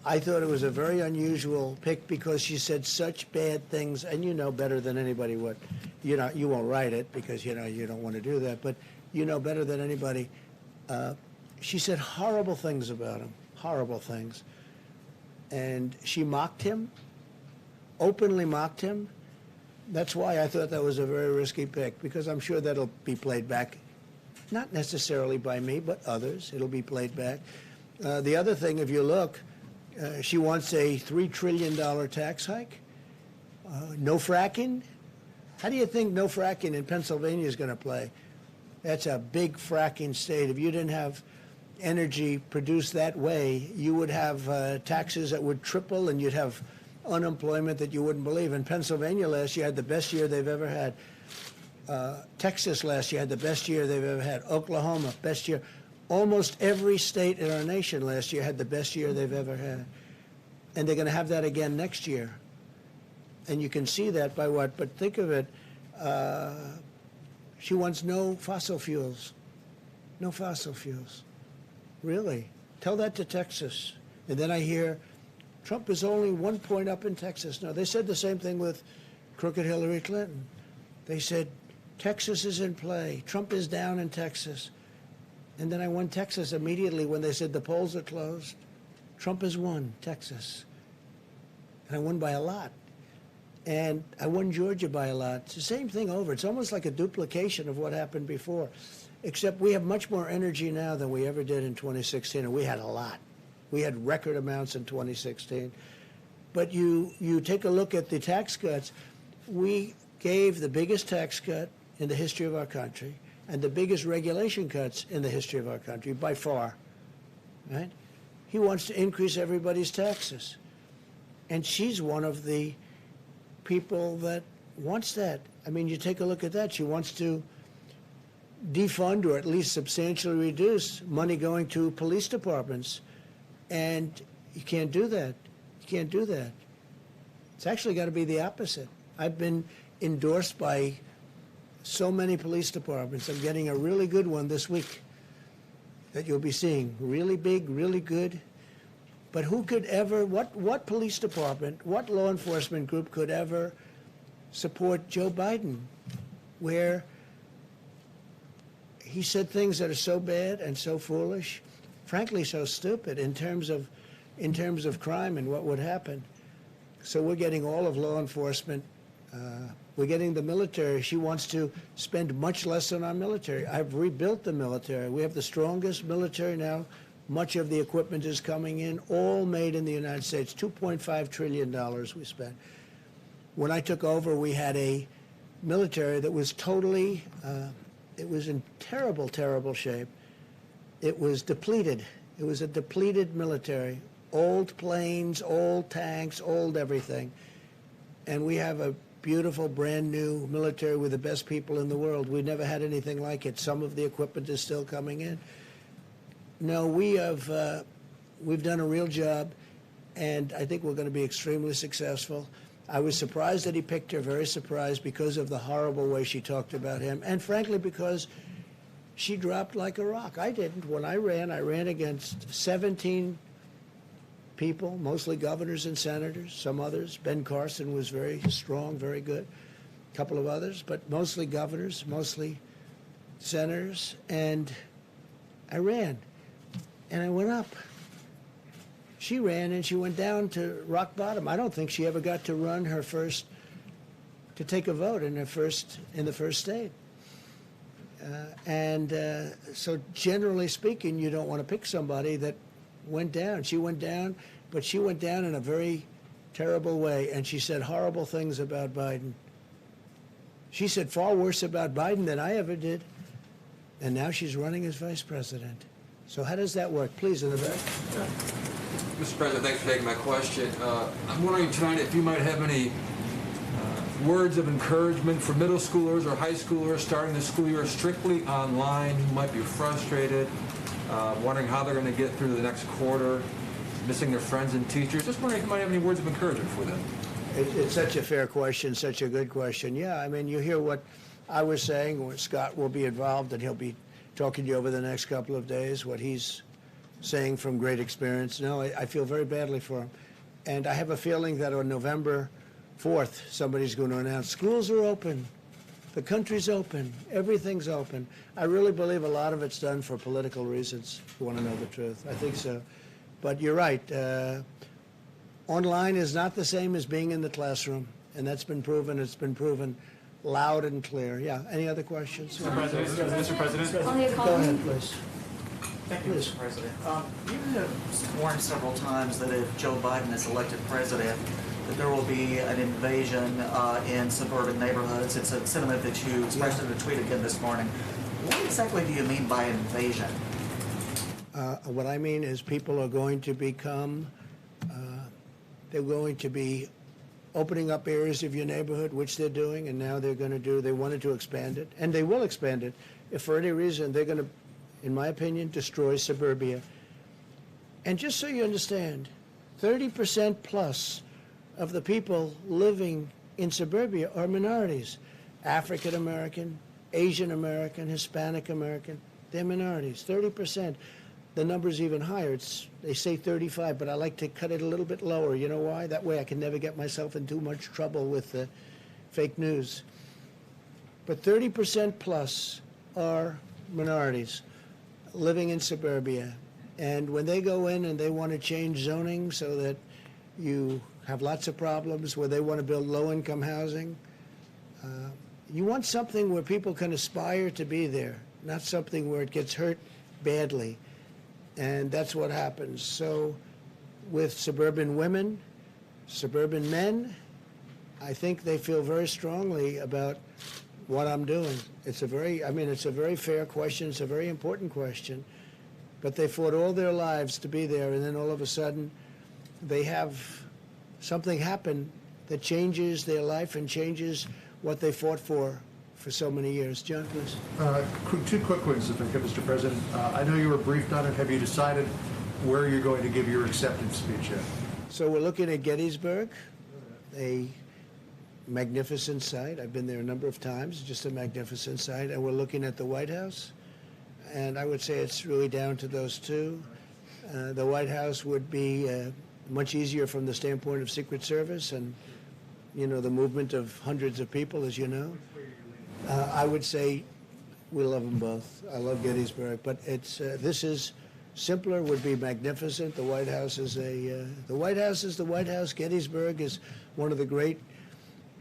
I thought it was a very unusual pick because she said such bad things, and you know better than anybody what, you won't write it because, you don't want to do that, but you know better than anybody. She said horrible things about him, horrible things. And she mocked him, openly mocked him. That's why I thought that was a very risky pick, because I'm sure that'll be played back, not necessarily by me, but others. It'll be played back. The other thing, if you look, she wants a $3 trillion tax hike, no fracking, How do you think no fracking in Pennsylvania is going to play? That's a big fracking state. If you didn't have energy produced that way, you would have taxes that would triple, and you'd have unemployment that you wouldn't believe. In Pennsylvania last year had the best year they've ever had. Texas last year had the best year they've ever had. Oklahoma, best year. Almost every state in our nation last year had the best year they've ever had. And they're going to have that again next year. And you can see that by what? But think of it. She wants no fossil fuels. No fossil fuels. Really? Tell that to Texas. And then I hear Trump is only 1 point up in Texas. No, they said the same thing with crooked Hillary Clinton. They said, Texas is in play. Trump is down in Texas. And then I won Texas immediately when they said the polls are closed. Trump has won Texas. And I won by a lot. And I won Georgia by a lot. It's the same thing over. It's almost like a duplication of what happened before. Except we have much more energy now than we ever did in 2016, and we had a lot. We had record amounts in 2016. But you take a look at the tax cuts. We gave the biggest tax cut in the history of our country and the biggest regulation cuts in the history of our country by far, right? He wants to increase everybody's taxes. And she's one of the people that wants that. I mean, you take a look at that. She wants to defund or at least substantially reduce money going to police departments. And you can't do that. You can't do that. It's actually got to be the opposite. I've been endorsed by so many police departments. I'm getting a really good one this week that you'll be seeing. Really big, really good. But who could ever, what police department, what law enforcement group could ever support Joe Biden, where he said things that are so bad and so foolish, frankly so stupid in terms of crime and what would happen. So we're getting all of law enforcement. We're getting the military. She wants to spend much less on our military. I've rebuilt the military. We have the strongest military now. Much of the equipment is coming in, all made in the United States. $2.5 trillion we spent. When I took over, we had a military that was totally, it was in terrible, terrible shape. It was depleted. It was a depleted military. Old planes, old tanks, old everything. And we have a beautiful, brand new military with the best people in the world. We never had anything like it. Some of the equipment is still coming in. No, we've done a real job, and I think we're going to be extremely successful. I was surprised that he picked her, very surprised because of the horrible way she talked about him, and frankly because she dropped like a rock. I didn't. When I ran against 17 people, mostly governors and senators, some others. Ben Carson was very strong, very good. A couple of others, but mostly governors, mostly senators, and I ran. And I went up. She ran and she went down to rock bottom. I don't think she ever got to run her first, to take a vote in the first state. So generally speaking, you don't want to pick somebody that went down. She went down, but she went down in a very terrible way, and she said horrible things about Biden. She said far worse about Biden than I ever did, and now she's running as vice president. So how does that work? Please, in the back. Mr. President, thanks for taking my question. I'm wondering tonight if you might have any words of encouragement for middle schoolers or high schoolers starting the school year strictly online who might be frustrated, wondering how they're going to get through the next quarter, missing their friends and teachers. Just wondering if you might have any words of encouragement for them. It's such a fair question, such a good question. Yeah, I mean, you hear what I was saying, what Scott will be involved, and he'll be talking to you over the next couple of days, what he's saying from great experience. No, I feel very badly for him. And I have a feeling that on November 4th, somebody's going to announce schools are open, the country's open, everything's open. I really believe a lot of it's done for political reasons, if you want to know the truth. I think so. But you're right. Online is not the same as being in the classroom, and that's been proven. It's been proven loud and clear. Yeah. Any other questions? Mr. President? Only a Go comment. ahead, please. Thank you, Mr. President. You have warned several times that if Joe Biden is elected president, that there will be an invasion in suburban neighborhoods. It's a sentiment that you expressed in a tweet again this morning. What exactly do you mean by invasion? What I mean is people are going to become, they're going to be opening up areas of your neighborhood, which they're doing, and now they're going to do, they wanted to expand it, and they will expand it. If for any reason they're going to, in my opinion, destroy suburbia. And just so you understand, 30% plus of the people living in suburbia are minorities. African American, Asian American, Hispanic American, they're minorities, 30%. The number's even higher. They say 35, but I like to cut it a little bit lower. You know why? That way I can never get myself in too much trouble with the fake news. But 30% plus are minorities living in suburbia. And when they go in and they want to change zoning so that you have lots of problems, where they want to build low-income housing, you want something where people can aspire to be there, not something where it gets hurt badly. And that's what happens. So with suburban women, suburban men, I think they feel very strongly about what I'm doing. It's a very fair question. It's a very important question. But they fought all their lives to be there, and then all of a sudden they have something happen that changes their life and changes what they fought for so many years. John, please. Two quick ones, if I could, Mr. President. I know you were briefed on it. Have you decided where you're going to give your acceptance speech yet? So we're looking at Gettysburg, a magnificent site. I've been there a number of times, just a magnificent site. And we're looking at the White House. And I would say it's really down to those two. The White House would be much easier from the standpoint of Secret Service and, you know, the movement of hundreds of people, as you know. I would say we love them both. I love Gettysburg, but it's this is simpler. Would be magnificent. The White House is the White House is the White House. Gettysburg is one of the great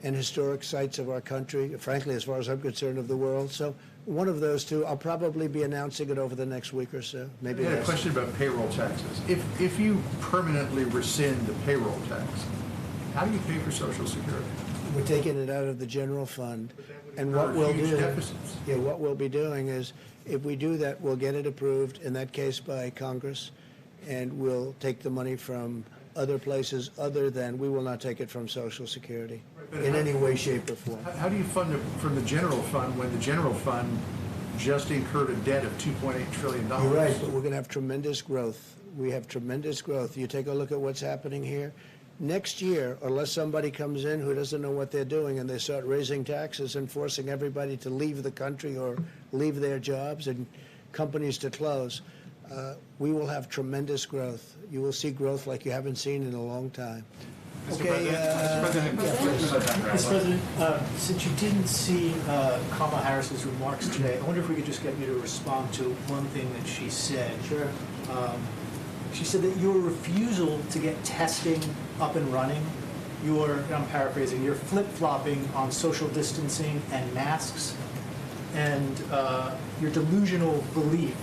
and historic sites of our country. Frankly, as far as I'm concerned, of the world. So one of those two. I'll probably be announcing it over the next week or so. Maybe. I had a question about payroll taxes. If you permanently rescind the payroll tax, how do you pay for Social Security? We're taking it out of the general fund, and what we'll do, deficits. yeah, what we'll be doing is, if we do that, we'll get it approved, in that case by Congress, and we'll take the money from other places other than, we will not take it from Social Security in any way, shape, or form. How do you fund it from the general fund when the general fund just incurred a debt of $2.8 trillion? You're right, but we're going to have tremendous growth. We have tremendous growth. You take a look at what's happening here. Next year, unless somebody comes in who doesn't know what they're doing and they start raising taxes and forcing everybody to leave the country or leave their jobs and companies to close, we will have tremendous growth. You will see growth like you haven't seen in a long time. Okay. Mr. President, since you didn't see Kamala Harris's remarks today, I wonder if we could just get you to respond to one thing that she said. Sure. She said that your refusal to get testing up and running, I'm paraphrasing, you're flip-flopping on social distancing and masks, and your delusional belief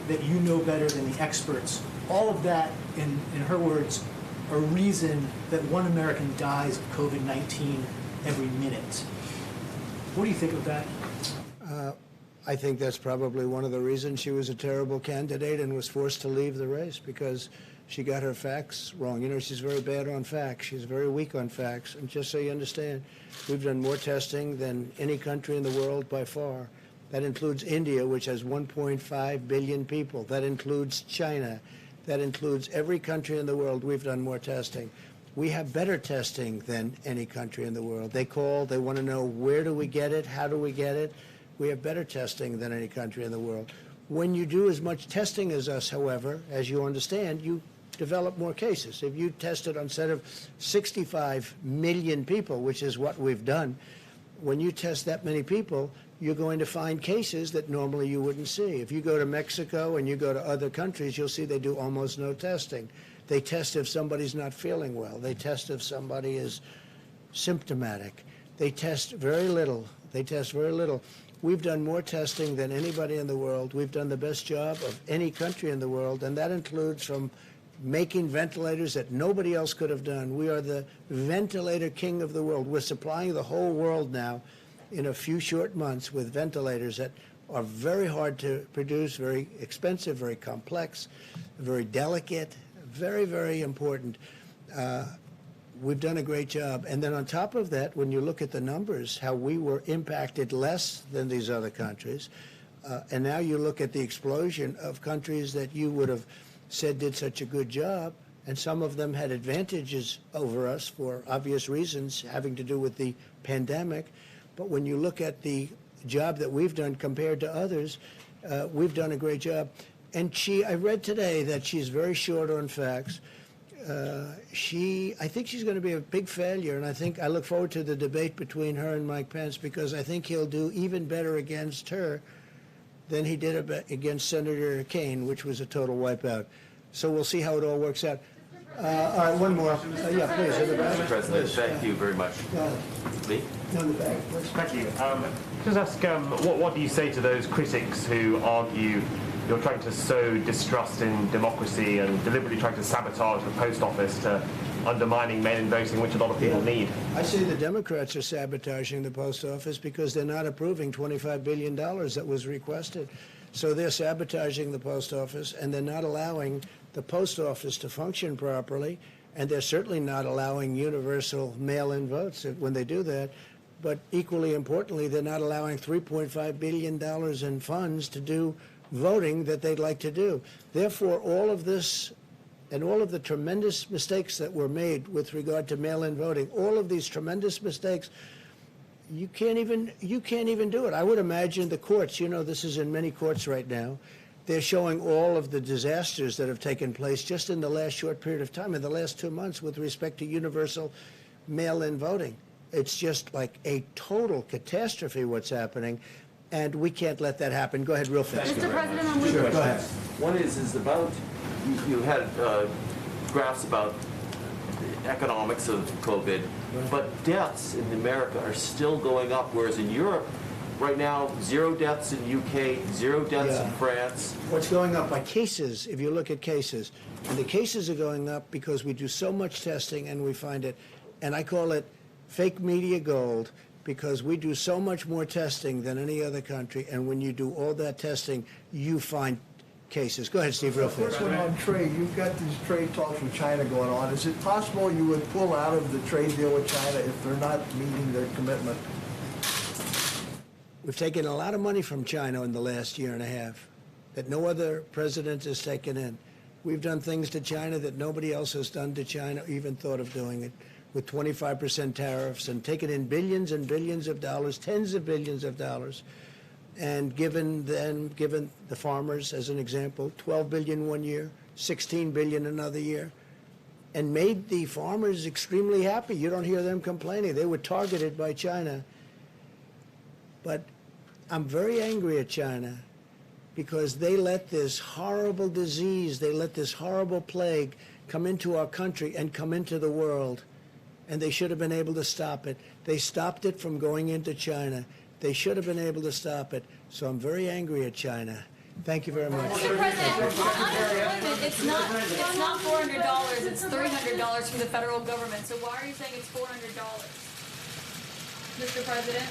that you know better than the experts, all of that, in her words, a reason that one American dies of COVID-19 every minute. What do you think of that? I think that's probably one of the reasons she was a terrible candidate and was forced to leave the race, because she got her facts wrong. You know, she's very bad on facts. She's very weak on facts. And just so you understand, we've done more testing than any country in the world by far. That includes India, which has 1.5 billion people. That includes China. That includes every country in the world. We've done more testing. We have better testing than any country in the world. They call, they want to know, where do we get it? How do we get it? We have better testing than any country in the world. When you do as much testing as us, however, as you understand, you develop more cases. If you tested on a set of 65 million people, which is what we've done, when you test that many people, you're going to find cases that normally you wouldn't see. If you go to Mexico and you go to other countries, you'll see they do almost no testing. They test if somebody's not feeling well. They test if somebody is symptomatic. They test very little. They test very little. We've done more testing than anybody in the world. We've done the best job of any country in the world, and that includes from making ventilators that nobody else could have done. We are the ventilator king of the world. We're supplying the whole world now in a few short months with ventilators that are very hard to produce, very expensive, very complex, very delicate, very, very important. We've done a great job. And then on top of that, when you look at the numbers, how we were impacted less than these other countries, and now you look at the explosion of countries that you would have said did such a good job, and some of them had advantages over us for obvious reasons having to do with the pandemic. But when you look at the job that we've done compared to others, we've done a great job. And I read today that she's very short on facts. I think she's going to be a big failure, and I look forward to the debate between her and Mike Pence, because I think he'll do even better against her than he did against Senator Kaine, which was a total wipeout. So we'll see how it all works out. All right, one more. Yeah, please. In the back. Mr. President, thank you very much. Me? No, in the back, please. Thank you. Just ask, what do you say to those critics who argue you're trying to sow distrust in democracy and deliberately trying to sabotage the post office to undermining mail-in voting, which a lot of people need? I say the Democrats are sabotaging the post office because they're not approving $25 billion that was requested. So they're sabotaging the post office, and they're not allowing the post office to function properly, and they're certainly not allowing universal mail-in votes when they do that. But equally importantly, they're not allowing $3.5 billion in funds to do voting that they'd like to do. Therefore, all of this and all of the tremendous mistakes that were made with regard to mail-in voting, all of these tremendous mistakes, you can't even do it. I would imagine the courts, this is in many courts right now, they're showing all of the disasters that have taken place just in the last short period of time, in the last 2 months, with respect to universal mail-in voting. It's just like a total catastrophe what's happening, and we can't let that happen. Go ahead, real fast. Mr. President, I'm Sure, go ahead. One is about, you had graphs about the economics of COVID, but deaths in America are still going up, whereas in Europe, right now, 0 deaths in UK, 0 deaths in France. What's going up by cases, if you look at cases, and the cases are going up because we do so much testing and we find it, and I call it fake media gold, because we do so much more testing than any other country, and when you do all that testing, you find cases. Go ahead, Steve, real fast. First one on trade. You've got these trade talks with China going on. Is it possible you would pull out of the trade deal with China if they're not meeting their commitment? We've taken a lot of money from China in the last year and a half that no other president has taken in. We've done things to China that nobody else has done to China, even thought of doing it, with 25% tariffs, and taken in billions and billions of dollars, tens of billions of dollars, and given the farmers, as an example, $12 billion one year, $16 billion another year, and made the farmers extremely happy. You don't hear them complaining. They were targeted by China. But I'm very angry at China because they let this horrible disease, they let this horrible plague come into our country and come into the world. And they should have been able to stop it. They stopped it from going into China. They should have been able to stop it. So I'm very angry at China. Thank you very much. Mr. President, on unemployment, it's not $400, it's $300 from the federal government. So why are you saying it's $400? Mr. President?